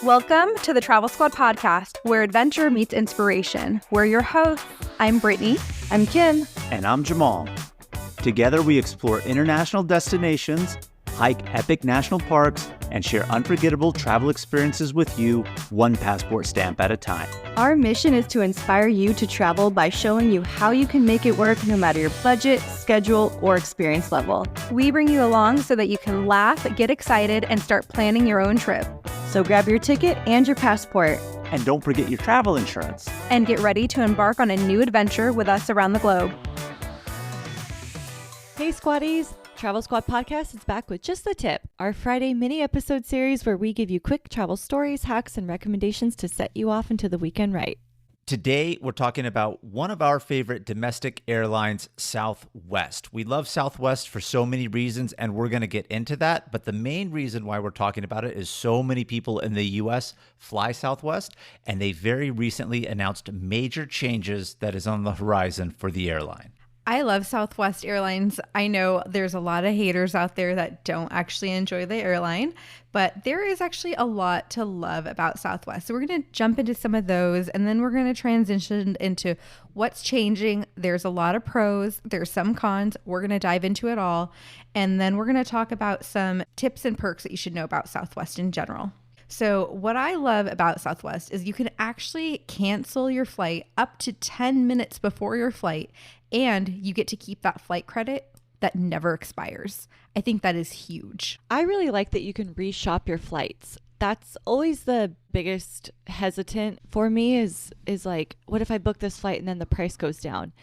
Welcome to the Travel Squad podcast, where adventure meets inspiration. We're your hosts. I'm Brittany. I'm Kim. And I'm Jamal. Together we explore international destinations, hike epic national parks, and share unforgettable travel experiences with you, one passport stamp at a time. Our mission is to inspire you to travel by showing you how you can make it work no matter your budget, schedule, or experience level. We bring you along so that you can laugh, get excited, and start planning your own trip. So grab your ticket and your passport. And don't forget your travel insurance. And get ready to embark on a new adventure with us around the globe. Hey Squaddies! Travel Squad Podcast is back with Just the Tip, our Friday mini episode series where we give you quick travel stories, hacks, and recommendations to set you off into the weekend right. Today, we're talking about one of our favorite domestic airlines, Southwest. We love Southwest for so many reasons, and we're going to get into that. But the main reason why we're talking about it is so many people in the U.S. fly Southwest, and they very recently announced major changes that is on the horizon for the airline. I love Southwest Airlines. I know there's a lot of haters out there that don't actually enjoy the airline, but there is actually a lot to love about Southwest. So we're going to jump into some of those, and then we're going to transition into what's changing. There's a lot of pros. There's some cons. We're going to dive into it all. And then we're going to talk about some tips and perks that you should know about Southwest in general. So what I love about Southwest is you can actually cancel your flight up to 10 minutes before your flight, and you get to keep that flight credit that never expires. I think that is huge. I really like that you can reshop your flights. That's always the biggest hesitant for me is like, what if I book this flight and then the price goes down?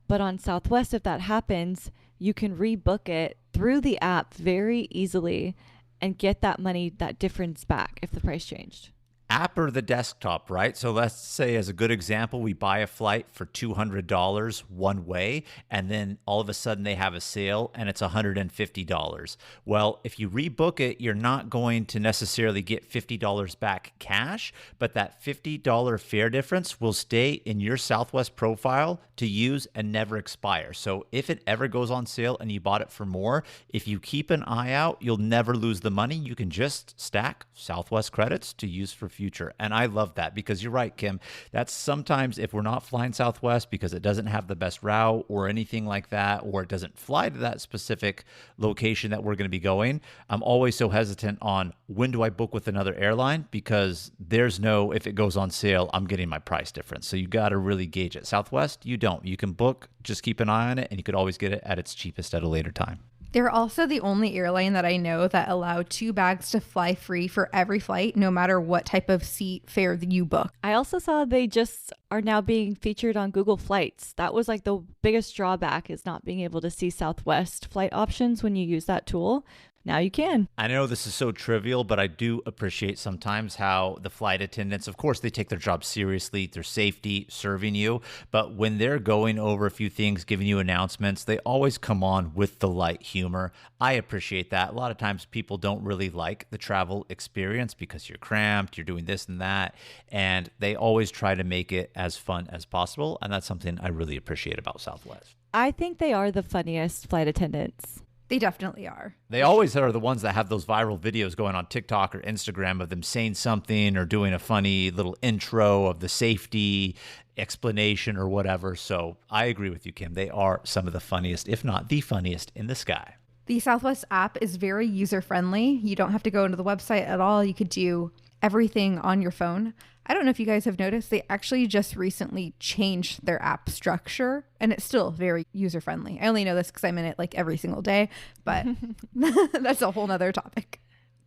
But on Southwest, if that happens, you can rebook it through the app very easily and get that money, that difference back if the price changed. App or the desktop, right? So let's say, as a good example, we buy a flight for $200 one way, and then all of a sudden they have a sale and it's $150. Well, if you rebook it, you're not going to necessarily get $50 back cash, but that $50 fare difference will stay in your Southwest profile to use and never expire. So if it ever goes on sale and you bought it for more, if you keep an eye out, you'll never lose the money. You can just stack Southwest credits to use for future. And I love that because you're right, Kim. That's sometimes if we're not flying Southwest because it doesn't have the best route or anything like that, or it doesn't fly to that specific location that we're going to be going, I'm always so hesitant on when do I book with another airline, because there's no, if it goes on sale, I'm getting my price difference. So you got to really gauge it. Southwest, you don't. You can book, just keep an eye on it, and you could always get it at its cheapest at a later time. They're also the only airline that I know that allow 2 bags to fly free for every flight, no matter what type of seat fare that you book. I also saw they just are now being featured on Google Flights. That was like the biggest drawback, is not being able to see Southwest flight options when you use that tool. Now you can. I know this is so trivial, but I do appreciate sometimes how the flight attendants, of course, they take their job seriously, their safety, serving you. But when they're going over a few things, giving you announcements, they always come on with the light humor. I appreciate that. A lot of times people don't really like the travel experience because you're cramped, you're doing this and that, and they always try to make it as fun as possible. And that's something I really appreciate about Southwest. I think they are the funniest flight attendants. They definitely are. They always are the ones that have those viral videos going on TikTok or Instagram of them saying something or doing a funny little intro of the safety explanation or whatever. So I agree with you, Kim. They are some of the funniest, if not the funniest, in the sky. The Southwest app is very user-friendly. You don't have to go into the website at all. You could do everything on your phone. I don't know if you guys have noticed, they actually just recently changed their app structure, and it's still very user-friendly. I only know this because I'm in it like every single day, but that's a whole nother topic.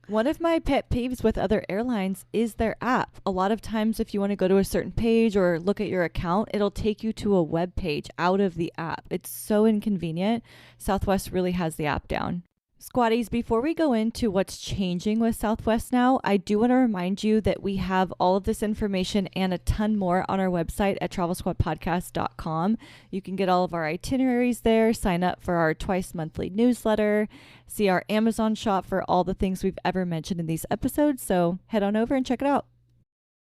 One of my pet peeves with other airlines is their app. A lot of times if you want to go to a certain page or look at your account, it'll take you to a web page out of the app. It's so inconvenient. Southwest really has the app down. Squaddies, before we go into what's changing with Southwest now, I do want to remind you that we have all of this information and a ton more on our website at travelsquadpodcast.com. You can get all of our itineraries there, sign up for our twice monthly newsletter, see our Amazon shop for all the things we've ever mentioned in these episodes. So head on over and check it out.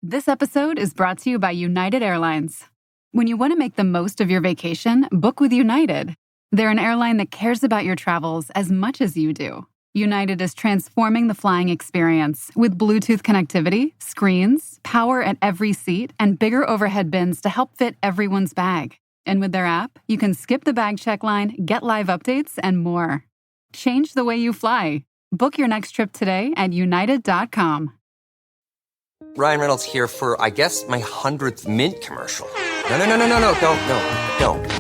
This episode is brought to you by United Airlines. When you want to make the most of your vacation, book with United. They're an airline that cares about your travels as much as you do. United is transforming the flying experience with Bluetooth connectivity, screens, power at every seat, and bigger overhead bins to help fit everyone's bag. And with their app, you can skip the bag check line, get live updates, and more. Change the way you fly. Book your next trip today at united.com. Ryan Reynolds here for, I guess, my 100th Mint commercial. No,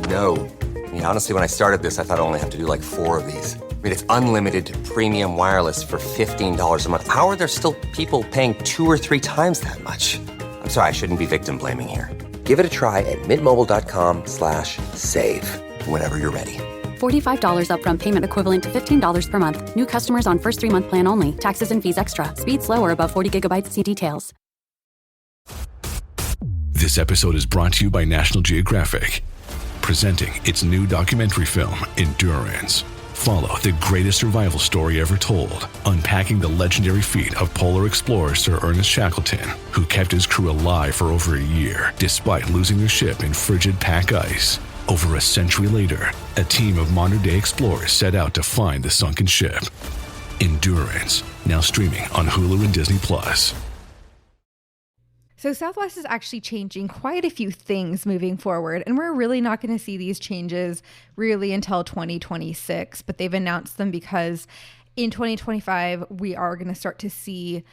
don't. I mean, honestly, when I started this, I thought I only have to do like 4 of these. I mean, it's unlimited premium wireless for $15 a month. How are there still people paying 2 or 3 times that much? I'm sorry, I shouldn't be victim blaming here. Give it a try at mintmobile.com/save. Whenever you're ready. $45 upfront payment equivalent to $15 per month. New customers on first 3-month plan only. Taxes and fees extra. Speed slower above 40 gigabytes. See details. This episode is brought to you by National Geographic, presenting its new documentary film, Endurance. Follow the greatest survival story ever told, unpacking the legendary feat of polar explorer Sir Ernest Shackleton, who kept his crew alive for over a year, despite losing their ship in frigid pack ice. Over a century later, a team of modern-day explorers set out to find the sunken ship. Endurance, now streaming on Hulu and Disney+. So Southwest is actually changing quite a few things moving forward, and we're really not going to see these changes really until 2026, but they've announced them because in 2025, we are going to start to see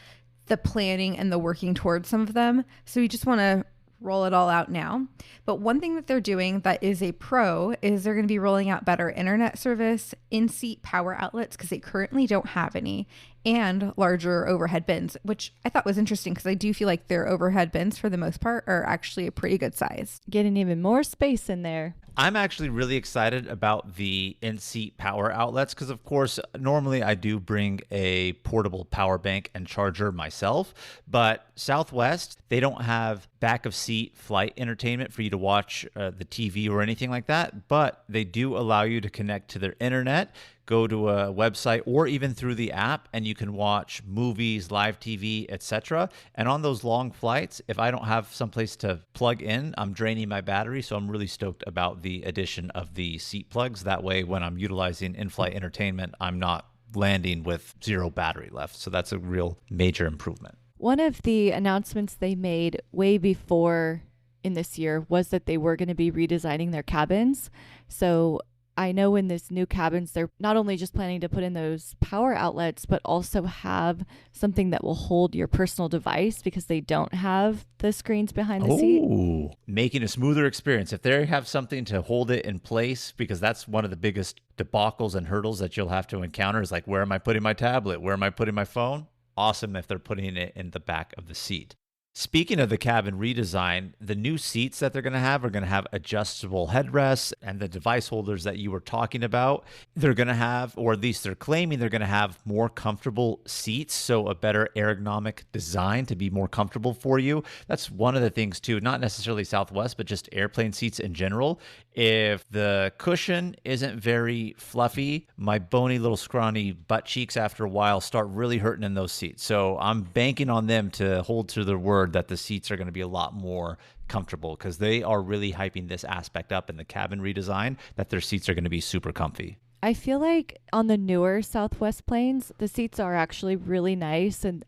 the planning and the working towards some of them. So we just want to roll it all out now. But one thing that they're doing that is a pro is they're going to be rolling out better internet service, in-seat power outlets, because they currently don't have any, and larger overhead bins, which I thought was interesting because I do feel like their overhead bins for the most part are actually a pretty good size. Getting even more space in there. I'm actually really excited about the in-seat power outlets because, of course, normally I do bring a portable power bank and charger myself, but Southwest, they don't have back-of-seat flight entertainment for you to watch the TV or anything like that, but they do allow you to connect to their internet, go to a website or even through the app, and you can watch movies, live TV, etc. And on those long flights, if I don't have someplace to plug in, I'm draining my battery. So I'm really stoked about the addition of the seat plugs. That way, when I'm utilizing in-flight entertainment, I'm not landing with 0 battery left. So that's a real major improvement. One of the announcements they made way before in this year was that they were going to be redesigning their cabins. So I know in this new cabins, they're not only just planning to put in those power outlets, but also have something that will hold your personal device because they don't have the screens behind the seat. Oh, making a smoother experience. If they have something to hold it in place, because that's one of the biggest debacles and hurdles that you'll have to encounter is like, where am I putting my tablet? Where am I putting my phone? Awesome if they're putting it in the back of the seat. Speaking of the cabin redesign, the new seats that they're going to have are going to have adjustable headrests, and the device holders that you were talking about, they're going to have, or at least they're claiming they're going to have more comfortable seats, so a better ergonomic design to be more comfortable for you. That's one of the things too, not necessarily Southwest, but just airplane seats in general. If the cushion isn't very fluffy, my bony little scrawny butt cheeks after a while start really hurting in those seats. So I'm banking on them to hold to their word that the seats are going to be a lot more comfortable because they are really hyping this aspect up in the cabin redesign that their seats are going to be super comfy. I feel like on the newer Southwest planes, the seats are actually really nice, and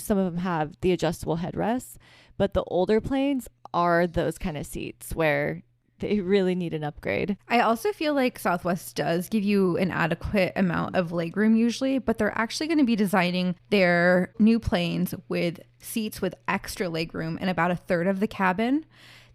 some of them have the adjustable headrests, but the older planes are those kind of seats where they really need an upgrade. I also feel like Southwest does give you an adequate amount of legroom usually, but they're actually going to be designing their new planes with seats with extra legroom in about a third of the cabin.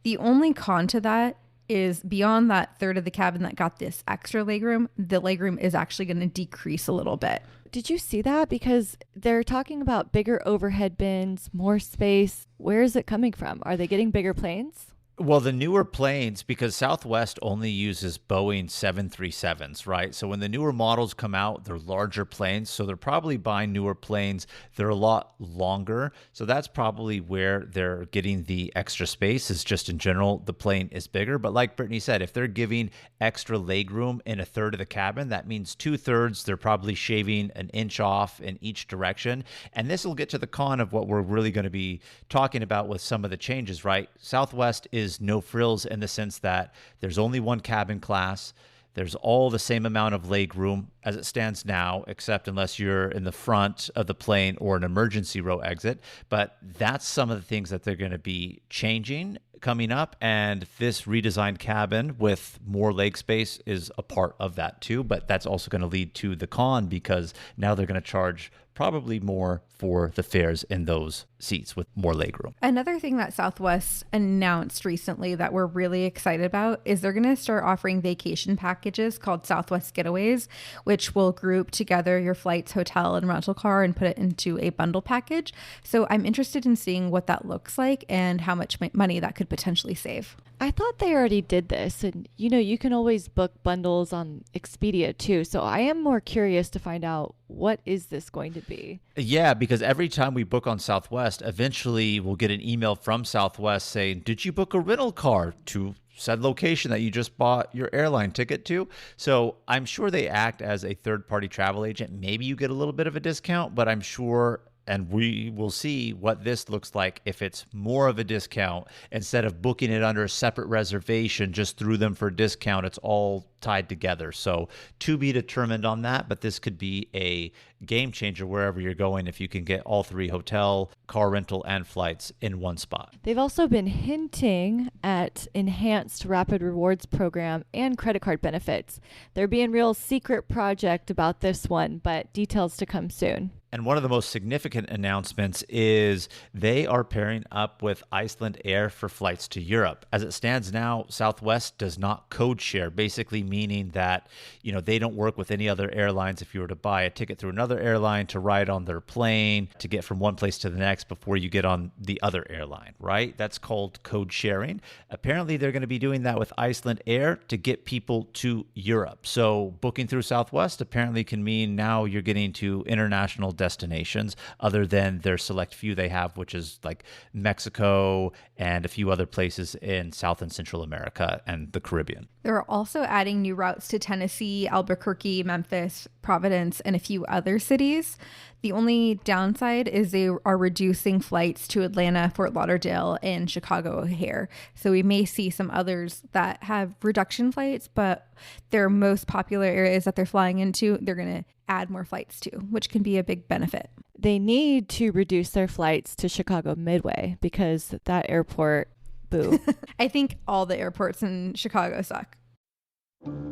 The only con to that is beyond that third of the cabin that got this extra legroom, the legroom is actually going to decrease a little bit. Did you see that? Because they're talking about bigger overhead bins, more space. Where is it coming from? Are they getting bigger planes? Well, the newer planes, because Southwest only uses Boeing 737s, right? So when the newer models come out, they're larger planes. So they're probably buying newer planes. They're a lot longer. So that's probably where they're getting the extra space, is just in general, the plane is bigger. But like Brittany said, if they're giving extra legroom in a third of the cabin, that means 2/3, they're probably shaving an inch off in each direction. And this will get to the con of what we're really going to be talking about with some of the changes, right? Southwest is no frills in the sense that there's only one cabin class. There's all the same amount of leg room as it stands now, except unless you're in the front of the plane or an emergency row exit. But that's some of the things that they're going to be changing coming up. And this redesigned cabin with more leg space is a part of that too. But that's also going to lead to the con, because now they're going to charge probably more for the fares in those seats with more legroom. Another thing that Southwest announced recently that we're really excited about is they're going to start offering vacation packages called Southwest Getaways, which will group together your flights, hotel, and rental car and put it into a bundle package. So I'm interested in seeing what that looks like and how much money that could potentially save. I thought they already did this, and you can always book bundles on Expedia too. So I am more curious to find out, what is this going to be? Yeah, because every time we book on Southwest, eventually we'll get an email from Southwest saying, did you book a rental car to said location that you just bought your airline ticket to? So I'm sure they act as a third-party travel agent. Maybe you get a little bit of a discount, but I'm sure, and we will see what this looks like if it's more of a discount. Instead of booking it under a separate reservation just through them for a discount, it's all tied together. So to be determined on that, but this could be a game changer wherever you're going if you can get all three: hotel, car rental, and flights in one spot. They've also been hinting at enhanced rapid rewards program and credit card benefits. They're being real secret project about this one, but details to come soon. And one of the most significant announcements is they are pairing up with Iceland Air for flights to Europe. As it stands now, Southwest does not code share, basically meaning that, they don't work with any other airlines. If you were to buy a ticket through another airline to ride on their plane to get from one place to the next before you get on the other airline, right? That's called code sharing. Apparently, they're going to be doing that with Iceland Air to get people to Europe. So booking through Southwest apparently can mean now you're getting to international destinations other than their select few they have, which is like Mexico and a few other places in South and Central America and the Caribbean. They're also adding new routes to Tennessee, Albuquerque, Memphis, Providence, and a few other cities. The only downside is they are reducing flights to Atlanta, Fort Lauderdale, and Chicago O'Hare. So we may see some others that have reduction flights, but their most popular areas that they're flying into, they're going to add more flights to, which can be a big benefit. They need to reduce their flights to Chicago Midway because that airport, boo. I think all the airports in Chicago suck.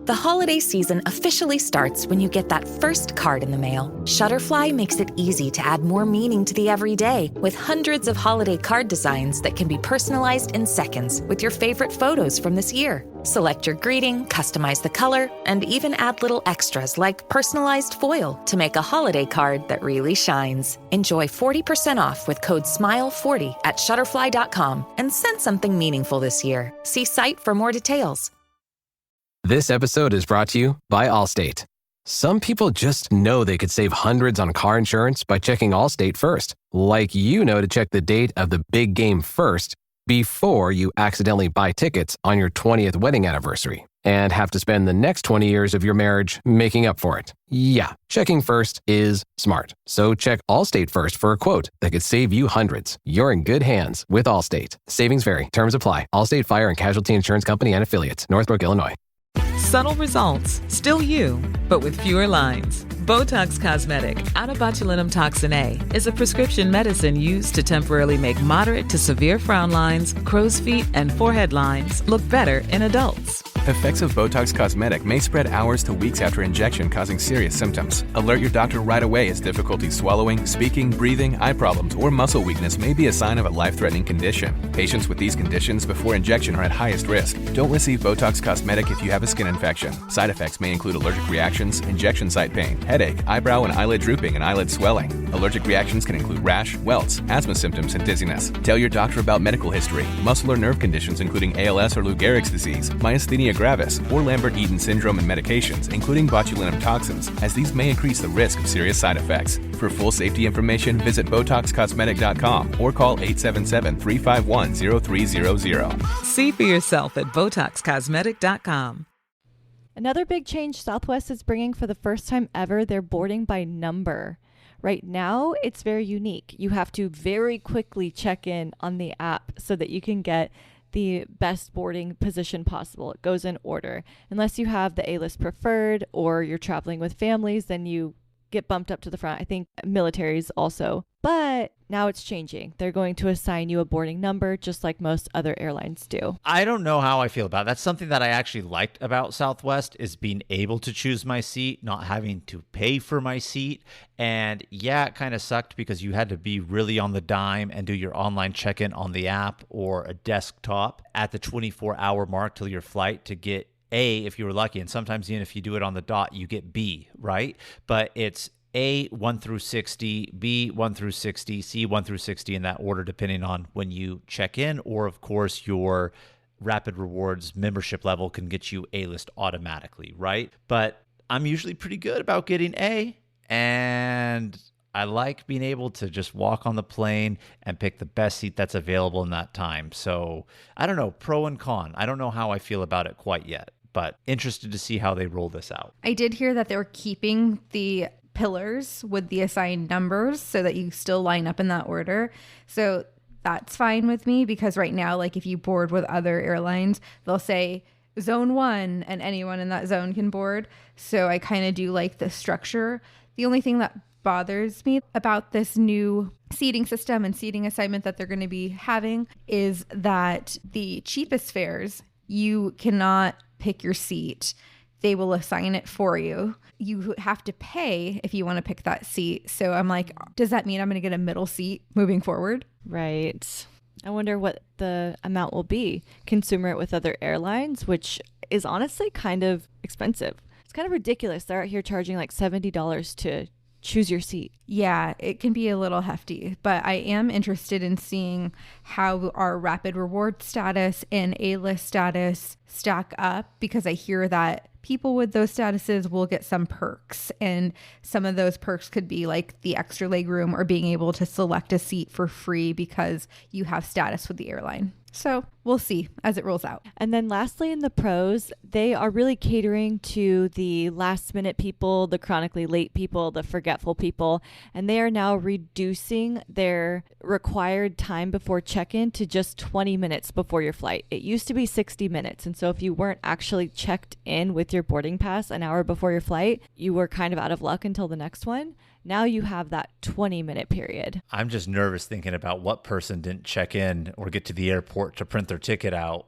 The holiday season officially starts when you get that first card in the mail. Shutterfly makes it easy to add more meaning to the everyday with hundreds of holiday card designs that can be personalized in seconds with your favorite photos from this year. Select your greeting, customize the color, and even add little extras like personalized foil to make a holiday card that really shines. Enjoy 40% off with code SMILE40 at Shutterfly.com and send something meaningful this year. See site for more details. This episode is brought to you by Allstate. Some people just know they could save hundreds on car insurance by checking Allstate first. Like to check the date of the big game first before you accidentally buy tickets on your 20th wedding anniversary and have to spend the next 20 years of your marriage making up for it. Yeah, checking first is smart. So check Allstate first for a quote that could save you hundreds. You're in good hands with Allstate. Savings vary. Terms apply. Allstate Fire and Casualty Insurance Company and Affiliates. Northbrook, Illinois. Subtle results, still you, but with fewer lines. Botox Cosmetic, out of botulinum toxin A, is a prescription medicine used to temporarily make moderate to severe frown lines, crow's feet, and forehead lines look better in adults. Effects of Botox Cosmetic may spread hours to weeks after injection, causing serious symptoms. Alert your doctor right away as difficulty swallowing, speaking, breathing, eye problems, or muscle weakness may be a sign of a life-threatening condition. Patients with these conditions before injection are at highest risk. Don't receive Botox Cosmetic if you have a skin infection. Side effects may include allergic reactions, injection site pain, headache, eyebrow and eyelid drooping, and eyelid swelling. Allergic reactions can include rash, welts, asthma symptoms, and dizziness. Tell your doctor about medical history, muscle or nerve conditions including ALS or Lou Gehrig's disease, myasthenia gravis, or Lambert-Eaton syndrome, and medications, including botulinum toxins, as these may increase the risk of serious side effects. For full safety information, visit BotoxCosmetic.com or call 877-351-0300. See for yourself at BotoxCosmetic.com. Another big change Southwest is bringing for the first time ever, they're boarding by number. Right now, it's very unique. You have to very quickly check in on the app so that you can get the best boarding position possible. It goes in order. Unless you have the A-list preferred or you're traveling with families, then you get bumped up to the front. I think militaries also. But now it's changing. They're going to assign you a boarding number just like most other airlines do. I don't know how I feel about it. That's something that I actually liked about Southwest is being able to choose my seat, not having to pay for my seat. And yeah, it kind of sucked because you had to be really on the dime and do your online check-in on the app or a desktop at the 24-hour mark till your flight to get A, if you were lucky. And sometimes even if you do it on the dot, you get B, right? But it's A, 1 through 60, B, 1 through 60, C, 1 through 60 in that order, depending on when you check in. Or, of course, your Rapid Rewards membership level can get you A-list automatically, right? But I'm usually pretty good about getting A, and I like being able to just walk on the plane and pick the best seat that's available in that time. So I don't know, pro and con. I don't know how I feel about it quite yet, but interested to see how they roll this out. I did hear that they were keeping the pillars with the assigned numbers so that you still line up in that order. So that's fine with me because right now, like if you board with other airlines, they'll say zone 1 and anyone in that zone can board. So I kind of do like the structure. The only thing that bothers me about this new seating system and seating assignment that they're going to be having is that the cheapest fares, you cannot pick your seat. They will assign it for you. You have to pay if you want to pick that seat. So I'm like, does that mean I'm going to get a middle seat moving forward? Right. I wonder what the amount will be. Consumer it with other airlines, which is honestly kind of expensive. It's kind of ridiculous. They're out here charging like $70 to choose your seat. Yeah, it can be a little hefty, but I am interested in seeing how our Rapid Reward status and A-list status stack up because I hear that people with those statuses will get some perks, and some of those perks could be like the extra legroom or being able to select a seat for free because you have status with the airline. So we'll see as it rolls out. And then lastly, in the pros, they are really catering to the last minute people, the chronically late people, the forgetful people, and they are now reducing their required time before check-in to just 20 minutes before your flight. It used to be 60 minutes. And so if you weren't actually checked in with your boarding pass an hour before your flight, you were kind of out of luck until the next one. Now you have that 20-minute period. I'm just nervous thinking about what person didn't check in or get to the airport to print their ticket out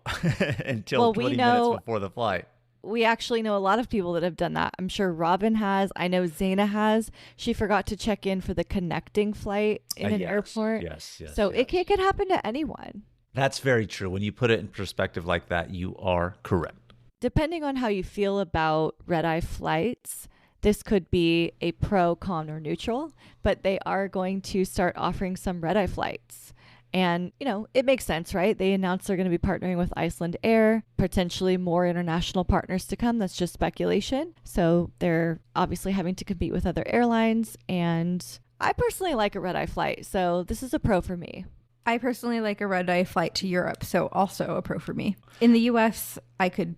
until 20 minutes before the flight. We actually know a lot of people that have done that. I'm sure Robin has. I know Zaina has. She forgot to check in for the connecting flight in an airport. Yes. So it could happen to anyone. That's very true. When you put it in perspective like that, you are correct. Depending on how you feel about red-eye flights, this could be a pro, con, or neutral, but they are going to start offering some red-eye flights. And, you know, it makes sense, right? They announced they're going to be partnering with Iceland Air, potentially more international partners to come. That's just speculation. So they're obviously having to compete with other airlines. And I personally like a red-eye flight. So this is a pro for me. I personally like a red-eye flight to Europe. So also a pro for me. In the US, I could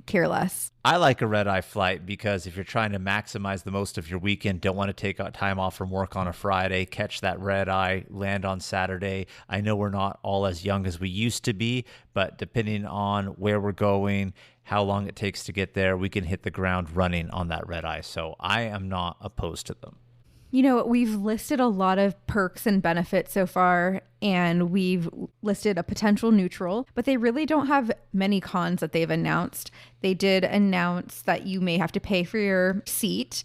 care less. I like a red-eye flight because if you're trying to maximize the most of your weekend, don't want to take time off from work on a Friday, catch that red-eye, land on Saturday. I know we're not all as young as we used to be, but depending on where we're going, how long it takes to get there, we can hit the ground running on that red-eye. So I am not opposed to them. You know, we've listed a lot of perks and benefits so far, and we've listed a potential neutral, but they really don't have many cons that they've announced. They did announce that you may have to pay for your seat.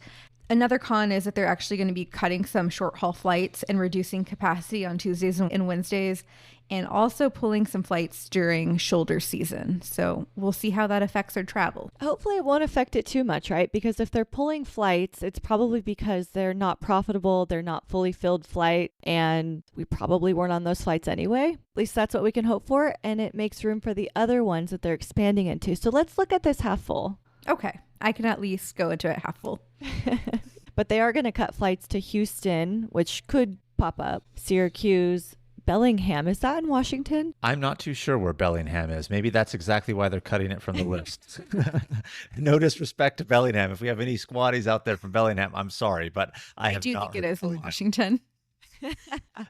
Another con is that they're actually going to be cutting some short haul flights and reducing capacity on Tuesdays and Wednesdays, and also pulling some flights during shoulder season. So we'll see how that affects our travel. Hopefully it won't affect it too much, right? Because if they're pulling flights, it's probably because they're not profitable, they're not fully filled flight, and we probably weren't on those flights anyway. At least that's what we can hope for, and it makes room for the other ones that they're expanding into. So let's look at this half full. Okay, I can at least go into it half full. But they are going to cut flights to Houston, which could pop up, Syracuse, Bellingham. Is that in Washington? I'm not too sure where Bellingham is. Maybe that's exactly why they're cutting it from the list. No disrespect to Bellingham. If we have any squatties out there from Bellingham, I'm sorry, but I have do not think it is in Washington.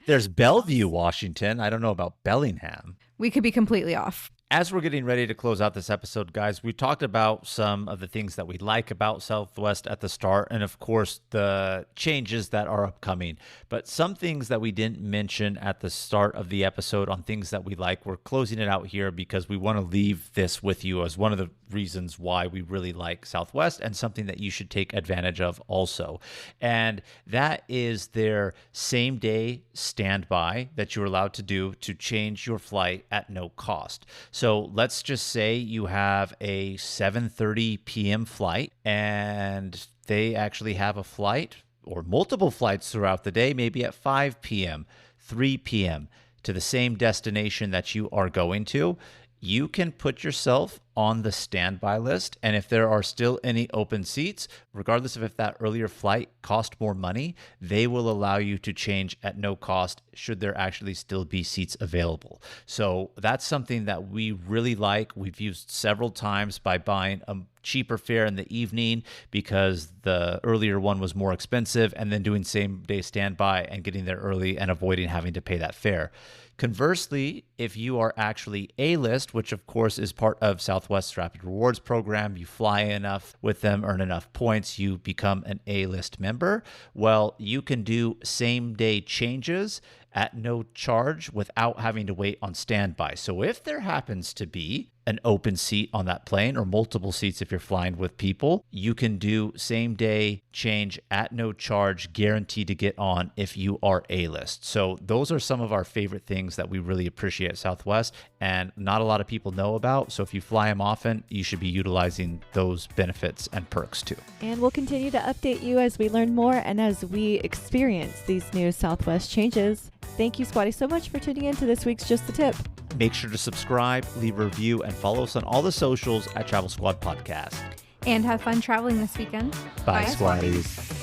There's Bellevue, Washington. I don't know about Bellingham. We could be completely off. As we're getting ready to close out this episode, guys, we talked about some of the things that we like about Southwest at the start, and of course, the changes that are upcoming. But some things that we didn't mention at the start of the episode on things that we like, we're closing it out here because we want to leave this with you as one of the reasons why we really like Southwest and something that you should take advantage of also. And that is their same day standby that you're allowed to do to change your flight at no cost. So let's just say you have a 7:30 p.m. flight and they actually have a flight or multiple flights throughout the day, maybe at 5 p.m., 3 p.m. to the same destination that you are going to. You can put yourself on the standby list. And if there are still any open seats, regardless of if that earlier flight cost more money, they will allow you to change at no cost should there actually still be seats available. So that's something that we really like. We've used several times by buying a cheaper fare in the evening because the earlier one was more expensive, and then doing same day standby and getting there early and avoiding having to pay that fare. Conversely, if you are actually A-list, which of course is part of Southwest's Rapid Rewards program, you fly enough with them, earn enough points, you become an A-list member. Well, you can do same-day changes at no charge without having to wait on standby. So if there happens to be an open seat on that plane, or multiple seats if you're flying with people, you can do same day change at no charge, guaranteed to get on if you are A-list. So those are some of our favorite things that we really appreciate at Southwest and not a lot of people know about. So if you fly them often, you should be utilizing those benefits and perks too. And we'll continue to update you as we learn more and as we experience these new Southwest changes. Thank you, Squatty, so much for tuning in to this week's Just the Tip. Make sure to subscribe, leave a review, and follow us on all the socials at Travel Squad Podcast. And have fun traveling this weekend. Bye, Squatties.